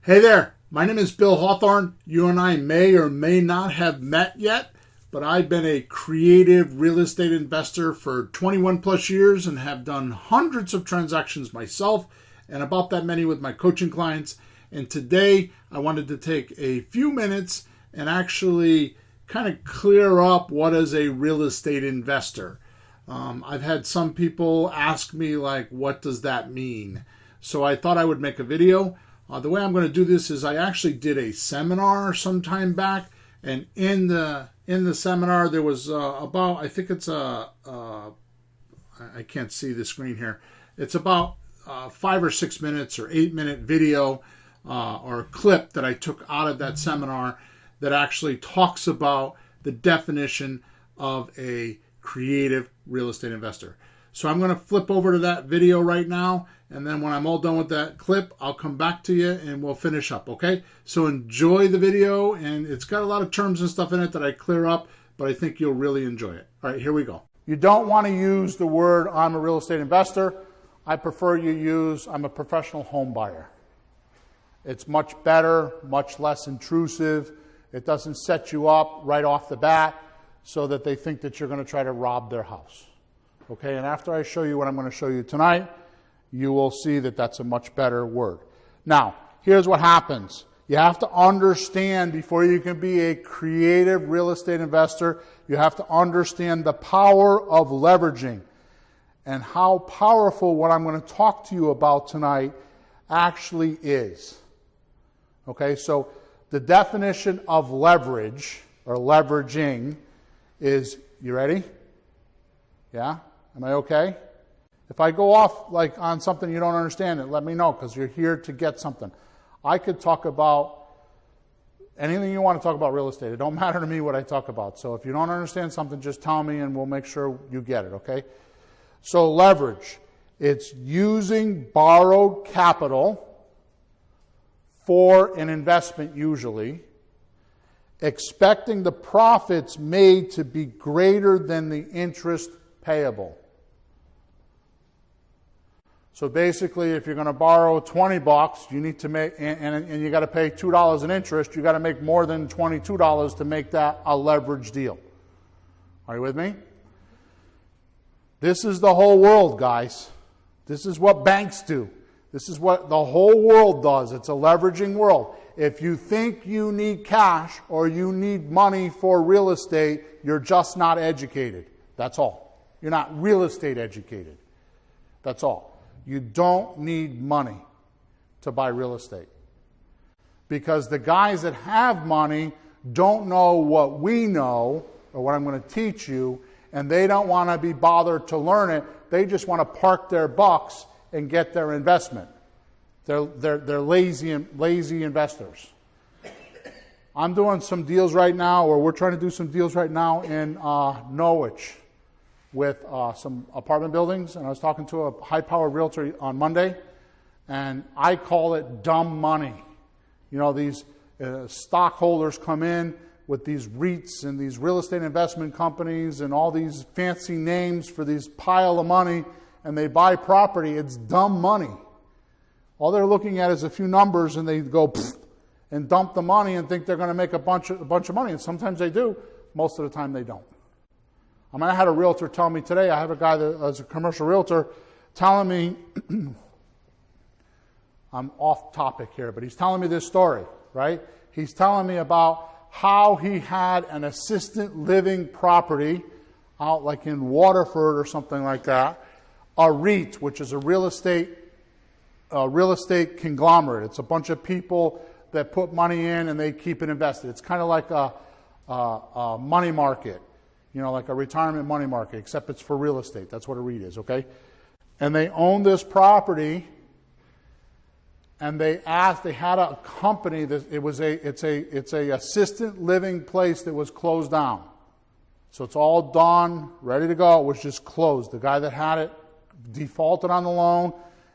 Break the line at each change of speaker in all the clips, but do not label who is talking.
Hey there, my name is Bill Hawthorn. You and I may or may not have met yet, but I've been a creative real estate investor for 21 plus years and have done hundreds of transactions myself and about that many with my coaching clients. And today I wanted to take a few minutes and actually kind of clear up what is a real estate investor. I've had some people ask me like, what does that mean? So I thought I would make a video. The way I'm going to do this is I actually did a seminar some time back, and in the seminar there was about, I think it's I can't see the screen here. It's about 5 or 6 minutes or 8-minute video or clip that I took out of that seminar that actually talks about the definition of a creative real estate investor. So I'm going to flip over to that video right now, and then when I'm all done with that clip, I'll come back to you and we'll finish up, okay? So enjoy the video, and it's got a lot of terms and stuff in it that I clear up, but I think you'll really enjoy it. All right, here we go. You don't want to use the word, I'm a real estate investor. I prefer you use, I'm a professional home buyer. It's much better, much less intrusive. It doesn't set you up right off the bat so that they think that you're going to try to rob their house. Okay, and after I show you what I'm going to show you tonight, you will see that that's a much better word. Now, here's what happens. You have to understand, before you can be a creative real estate investor, you have to understand the power of leveraging and how powerful what I'm going to talk to you about tonight actually is. Okay, so the definition of leverage or leveraging is, you ready? Yeah? Am I okay? If I go off like on something you don't understand, let me know, because you're here to get something. I could talk about anything you want to talk about real estate. It don't matter to me what I talk about. So if you don't understand something, just tell me and we'll make sure you get it, okay? So leverage, it's using borrowed capital for an investment usually, expecting the profits made to be greater than the interest payable. So basically, if you're going to borrow $20, you need to make, and you got to pay $2 in interest, you got to make more than $22 to make that a leverage deal. Are you with me? This is the whole world, guys. This is what banks do. This is what the whole world does. It's a leveraging world. If you think you need cash or you need money for real estate, you're just not educated. That's all. You're not real estate educated. That's all. You don't need money to buy real estate. Because the guys that have money don't know what we know or what I'm going to teach you, and they don't want to be bothered to learn it. They just want to park their bucks and get their investment. They're lazy investors. I'm doing some deals right now, or we're trying to do some deals right now in Norwich with some apartment buildings, and I was talking to a high-powered realtor on Monday, and I call it dumb money. You know, these stockholders come in with these REITs and these real estate investment companies and all these fancy names for these pile of money, and they buy property. It's dumb money. All they're looking at is a few numbers, and they go and dump the money and think they're going to make a bunch of money, and sometimes they do. Most of the time they don't. I mean, I had a realtor tell me today, I have a guy that is a commercial realtor telling me, I'm off topic here, but he's telling me this story, right? He's telling me about how he had an assisted living property out like in Waterford or something like that, a REIT, which is a real estate conglomerate. It's a bunch of people that put money in and they keep it invested. It's kind of like a money market. You know, like a retirement money market, except it's for real estate. That's what a REIT is, okay? And they own this property, and they had a company that it's a assisted living place that was closed down. So it's all done, ready to go. It was just closed. The guy that had it defaulted on the loan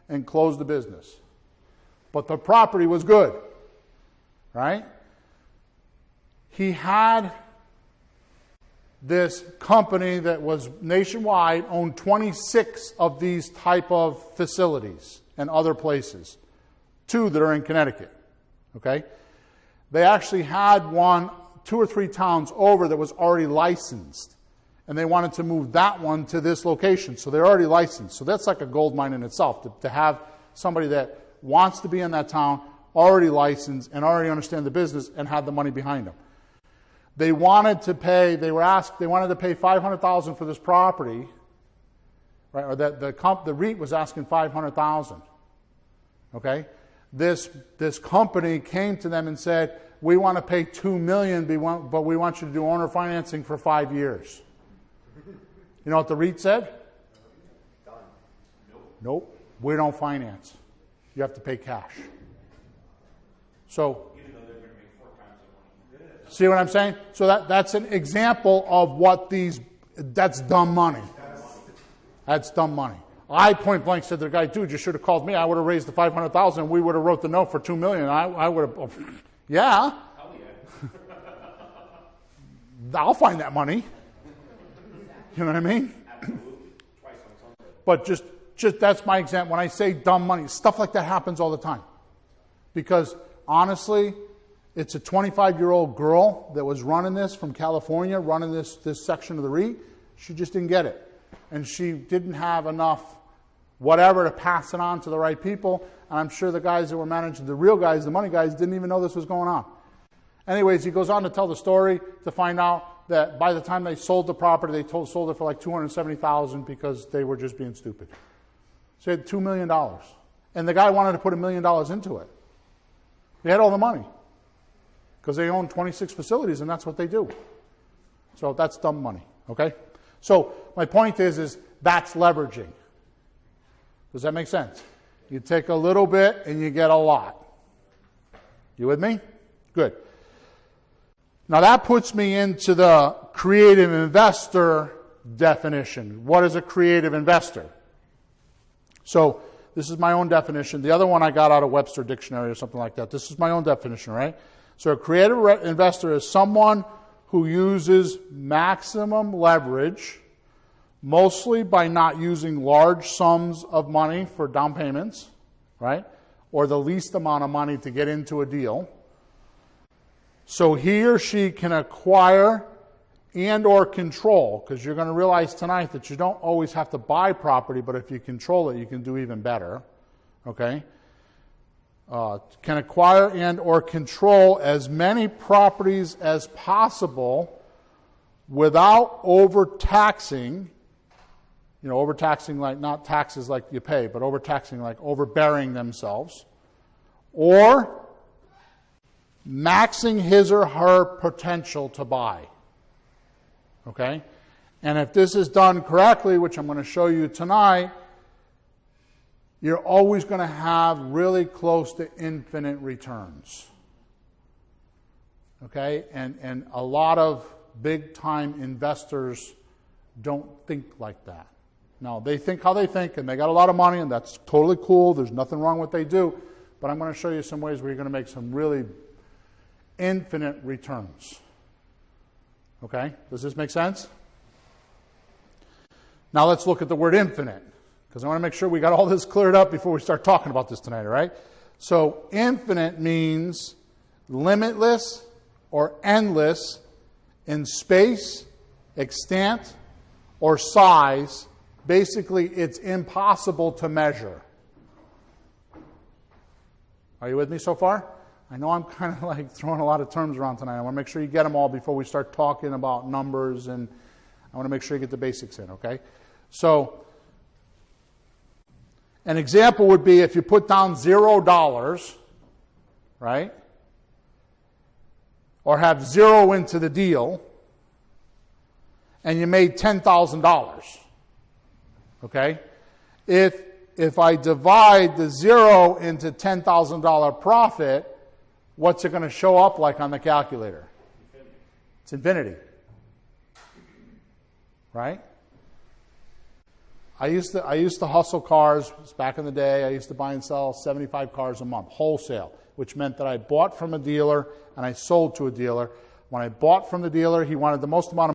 and closed the business. But the property was good, right? He had this company that was nationwide, owned 26 of these type of facilities and other places. 2 that are in Connecticut. Okay? They actually had one 2 or 3 towns over that was already licensed. And they wanted to move that one to this location. So they're already licensed. So that's like a gold mine in itself, to have somebody that wants to be in that town, already licensed, and already understand the business, and had the money behind them. They wanted to pay, they wanted to pay $500,000 for this property, right? Or that the REIT was asking $500,000. Okay? This company came to them and said, we want to pay $2 million, but we want you to do owner financing for 5 years. You know what the REIT said? Nope. We don't finance. You have to pay cash. So, see what I'm saying? So that's an example of what that's dumb money. That's dumb money. I point blank said to the guy, dude, you should have called me. I would have raised the $500,000 and we would have wrote the note for $2 million. I would have, yeah. I'll find that money. You know what I mean? But just that's my example. When I say dumb money, stuff like that happens all the time. Because honestly, it's a 25-year-old girl that was running this from California, running this section of the REIT. She just didn't get it. And she didn't have enough whatever to pass it on to the right people. And I'm sure the guys that were managing, the real guys, the money guys, didn't even know this was going on. Anyways, he goes on to tell the story to find out that by the time they sold the property, they sold it for like $270,000 because they were just being stupid. So they had $2 million. And the guy wanted to put $1 million into it. They had all the money because they own 26 facilities, and that's what they do. So that's dumb money, okay? So my point is that's leveraging. Does that make sense? You take a little bit and you get a lot. You with me? Good. Now that puts me into the creative investor definition. What is a creative investor? So this is my own definition. The other one I got out of Webster Dictionary or something like that. This is my own definition, right? So a creative investor is someone who uses maximum leverage, mostly by not using large sums of money for down payments, right? Or the least amount of money to get into a deal. So he or she can acquire and or control, because you're going to realize tonight that you don't always have to buy property, but if you control it, you can do even better. Okay? Can acquire and or control as many properties as possible without overtaxing. You know, overtaxing like not taxes like you pay, but overtaxing like overbearing themselves. Or maxing his or her potential to buy. Okay? And if this is done correctly, which I'm going to show you tonight, you're always going to have really close to infinite returns. Okay? And a lot of big-time investors don't think like that. Now, they think how they think, and they got a lot of money, and that's totally cool. There's nothing wrong with what they do. But I'm going to show you some ways where you're going to make some really infinite returns. Okay? Does this make sense? Now let's look at the word infinite, because I want to make sure we got all this cleared up before we start talking about this tonight, all right? So infinite means limitless or endless in space, extent, or size. Basically, it's impossible to measure. Are you with me so far? I know I'm kind of like throwing a lot of terms around tonight. I want to make sure you get them all before we start talking about numbers, and I want to make sure you get the basics in, okay? So, an example would be if you put down $0, right? Or have zero into the deal, and you made $10,000, okay? If I divide the zero into $10,000 profit, what's it going to show up like on the calculator? Infinity. It's infinity. Right? I used to hustle cars back in the day. I used to buy and sell 75 cars a month, wholesale, which meant that I bought from a dealer and I sold to a dealer. When I bought from the dealer, he wanted the most amount of